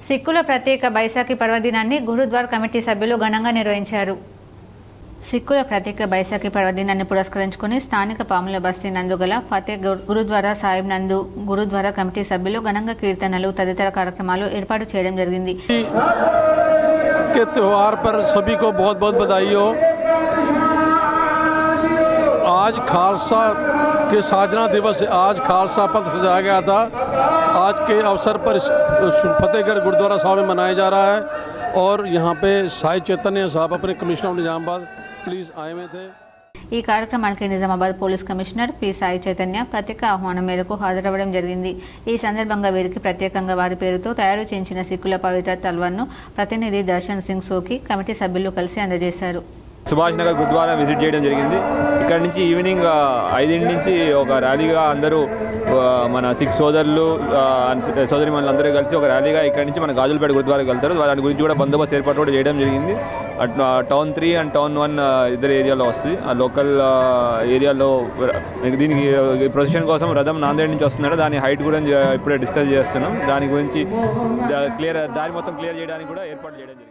సిక్కుల ప్రత్యేక బైసాఖి పర్వదినాన్ని గురుద్వార్ కమిటీ సభ్యులు ఘనంగా నిర్వహించారు. సిక్కుల ప్రత్యేక బైసాఖి పర్వదినాన్ని పురస్కరించుకుని స్థానిక పాముల బస్తీ నందు గల ఫతే గురుద్వారా సాహిబ్ నందు గురుద్వారా కమిటీ సభ్యులు ఘనంగా కీర్తనలు తదితర కార్యక్రమాలు ఏర్పాటు చేయడం జరిగింది. के त्यौहार पर सभी को बहुत बहुत बधाई हो। आज खालसा के साजना दिवस, आज खालसा पथ सजाया गया था। आज के अवसर पर फतेहगढ़ गुरुद्वारा साहब में मनाया जा रहा है और यहाँ पे साई चैतन्य साहब अपने कमिश्नर निजामाबाद पुलिस आए हुए थे। ఈ కార్యక్రమానికి Nizamabad police commissioner P Sai Chaitanya ప్రత్యేక ఆహ్వానం మేరకు హాజరవ్వడం జరిగింది. ఈ సందర్భంగా వీరికి ప్రత్యేకంగా వారి పేరుతో తయారు చేయించిన సిక్కుల పవిత్ర తల్వార్ను ప్రతినిధి దర్శన్ సింగ్ సోకి కమిటీ సభ్యులు కలిసి అందజేశారు. సుభాష్ నగర్ గురుద్వారా విజిట్ చేయడం జరిగింది. ఇక్కడ నుంచి ఈవినింగ్ 5 నుంచి ఒక ర్యాలీగా అందరూ మన సిక్ సోదరులు సోదరి మనులందరూ కలిసి ఒక ర్యాలీగా ఇక్కడ నుంచి మన గాజులపేట గురుద్వారాకి వెళ్తారు. దాని గురించి కూడా బందోబస్తు ఏర్పాటు కూడా చేయడం జరిగింది. టౌన్ 3 అండ్ టౌన్ 1 ఇద్దరు ఏరియాలో వస్తుంది. ఆ లోకల్ ఏరియాలో దీనికి ప్రొసెషన్ కోసం రథం నాందేడ్ నుంచి వస్తున్నాడు. దాని హైట్ కూడా ఇప్పుడే డిస్కస్ చేస్తున్నాం. దాని గురించి దారి మొత్తం క్లియర్ చేయడానికి కూడా ఏర్పాటు చేయడం జరిగింది.